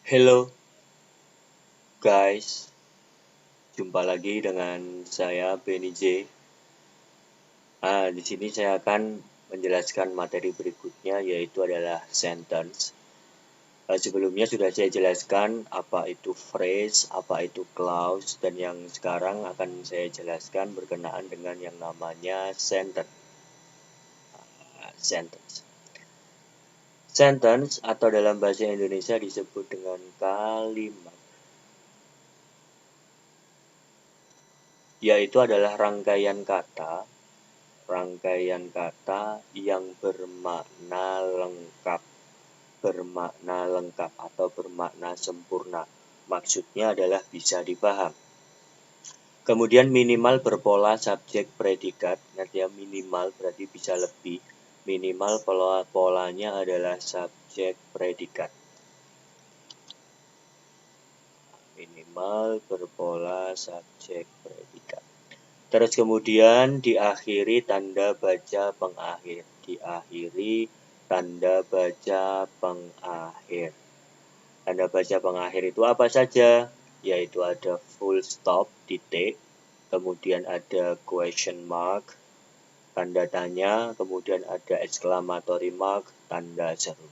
Hello guys, jumpa lagi dengan saya Benny J. Di sini saya akan menjelaskan materi berikutnya yaitu adalah sentence. Sebelumnya sudah saya jelaskan apa itu phrase, apa itu clause, dan yang sekarang akan saya jelaskan berkenaan dengan yang namanya sentence. Sentence atau dalam bahasa Indonesia disebut dengan kalimat, yaitu adalah rangkaian kata yang bermakna lengkap atau bermakna sempurna. Maksudnya adalah bisa dipaham. Kemudian minimal berpola subjek predikat. Ingat ya, minimal berarti bisa lebih. Minimal polanya adalah subjek predikat. Minimal berpola subjek predikat. Terus kemudian diakhiri tanda baca pengakhir. Tanda baca pengakhir. Tanda baca pengakhir itu apa saja? Yaitu ada full stop, titik, kemudian ada question mark, tanda tanya, kemudian ada exclamatory mark, tanda seru.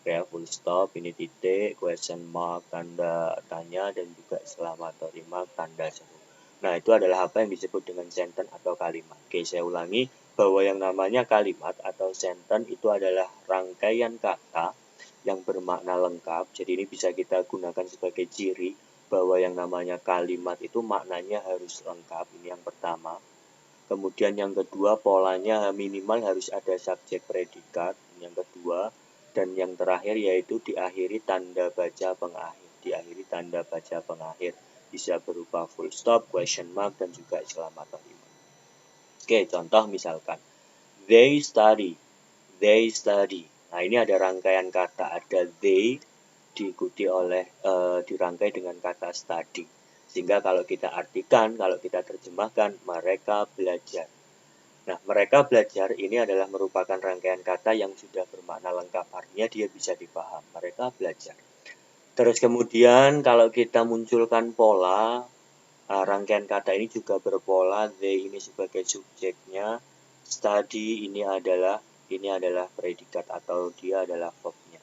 Ya, full stop, ini titik, question mark, tanda tanya, dan juga exclamatory mark, tanda seru. Nah, itu adalah apa yang disebut dengan sentence atau kalimat. Oke, saya ulangi bahwa yang namanya kalimat atau sentence itu adalah rangkaian kata yang bermakna lengkap. Jadi ini bisa kita gunakan sebagai ciri bahwa yang namanya kalimat itu maknanya harus lengkap. Ini yang pertama. Kemudian yang kedua, polanya minimal harus ada subjek predikat. Ini yang kedua. Dan yang terakhir yaitu diakhiri tanda baca pengakhir. Bisa berupa full stop, question mark, dan juga exclamatory mark. Oke, contoh misalkan. They study. Nah, ini ada rangkaian kata. Ada they diikuti oleh dirangkai dengan kata study. Sehingga kalau kita artikan, kalau kita terjemahkan, mereka belajar. Nah, mereka belajar ini adalah merupakan rangkaian kata yang sudah bermakna lengkap. Artinya dia bisa dipaham. Mereka belajar. Terus kemudian kalau kita munculkan pola, rangkaian kata ini juga berpola. They ini sebagai subjeknya. Study ini adalah predikat atau dia adalah verbnya.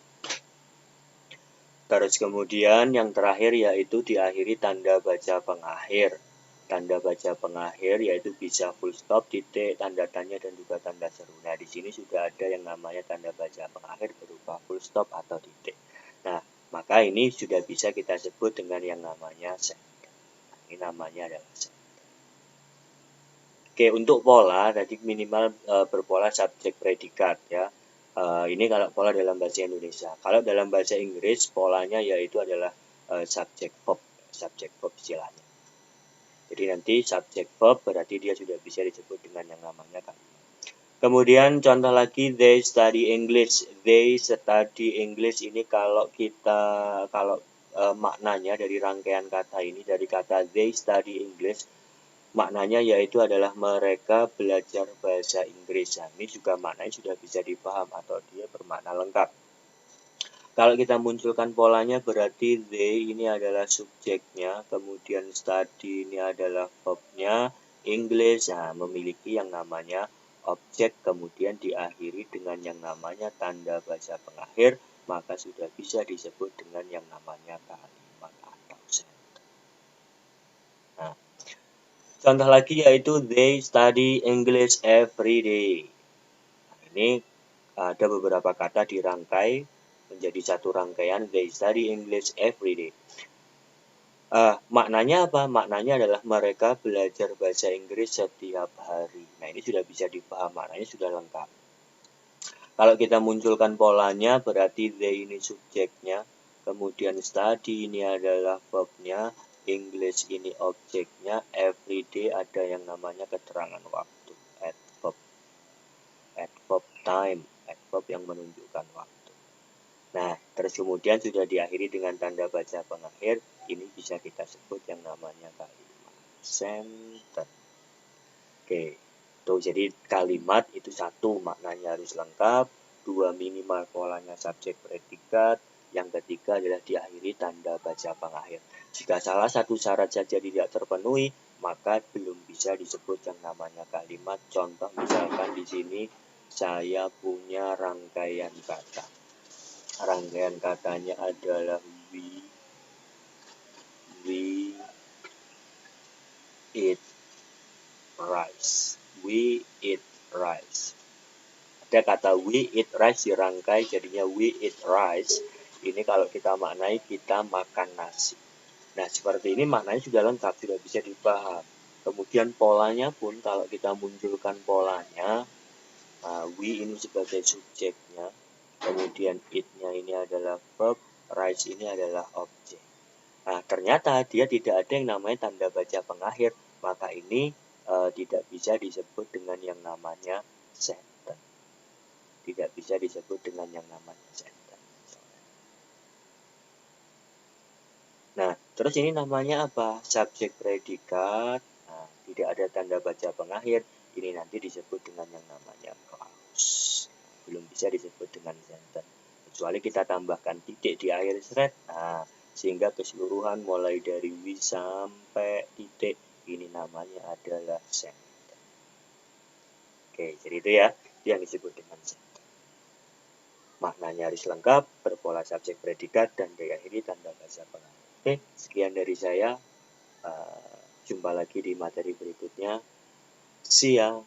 Terus kemudian yang terakhir yaitu diakhiri tanda baca pengakhir. Tanda baca pengakhir yaitu bisa full stop, titik, tanda tanya, dan juga tanda seru. Nah, di sini sudah ada yang namanya tanda baca pengakhir berupa full stop atau titik. Nah, maka ini sudah bisa kita sebut dengan yang namanya sentence. Ini namanya adalah sentence. Oke, untuk pola tadi minimal berpola subjek predikat ya. Ini kalau pola dalam bahasa Indonesia. Kalau dalam bahasa Inggris polanya yaitu adalah subjek verb istilahnya. Jadi nanti subjek verb berarti dia sudah bisa disebut dengan yang namanya kalimat. Kemudian contoh lagi they study English. They study English ini kalau maknanya dari rangkaian kata ini dari kata they study English, maknanya yaitu adalah mereka belajar bahasa Inggris. Nah, ini juga maknanya sudah bisa dipaham atau dia bermakna lengkap. Kalau kita munculkan polanya berarti they ini adalah subjeknya, kemudian study ini adalah verbnya, English memiliki yang namanya objek, kemudian diakhiri dengan yang namanya tanda baca pengakhir, maka sudah bisa disebut dengan yang namanya kalimat atau sentence. Nah, contoh lagi yaitu they study English every day. Nah, ini ada beberapa kata dirangkai menjadi satu rangkaian they study English every day. Maknanya apa? Maknanya adalah mereka belajar bahasa Inggris setiap hari. Nah, ini sudah bisa dipaham, maknanya sudah lengkap. Kalau kita munculkan polanya berarti they ini subjeknya, kemudian study ini adalah verbnya, English ini objeknya, everyday ada yang namanya keterangan waktu, adverb time, adverb yang menunjukkan waktu. Nah, terus kemudian sudah diakhiri dengan tanda baca pengakhir, ini bisa kita sebut yang namanya kalimat sentence. Oke, tuh jadi kalimat itu satu maknanya harus lengkap, dua minimal polanya subjek predikat, Yang ketiga adalah diakhiri tanda baca pengakhir. Jika salah satu syarat saja tidak terpenuhi, maka belum bisa disebut yang namanya kalimat. Contoh misalkan di sini saya punya rangkaian kata. Rangkaian katanya adalah we eat rice. We eat rice. Ada kata we eat rice dirangkai jadinya we eat rice. Ini kalau kita maknai kita makan nasi. Nah, seperti ini maknanya sudah lengkap, sudah bisa dipaham. Kemudian polanya pun kalau kita munculkan polanya, we ini sebagai subjeknya, kemudian it-nya ini adalah verb, rice ini adalah objek. Nah, ternyata dia tidak ada yang namanya tanda baca pengakhir, maka ini tidak bisa disebut dengan yang namanya sentence. Tidak bisa disebut dengan yang namanya sentence. Nah, terus ini namanya apa? Subjek predikat. Nah, tidak ada tanda baca pengakhir. Ini nanti disebut dengan yang namanya clause. Belum bisa disebut dengan sentence. Kecuali kita tambahkan titik di akhir thread. Nah, sehingga keseluruhan mulai dari we sampai titik ini namanya adalah sentence. Oke, jadi itu ya yang disebut dengan sentence. Maknanya harus lengkap, berpola subjek predikat, dan diakhiri tanda baca pengakhir. Oke, sekian dari saya. Jumpa lagi di materi berikutnya. See ya.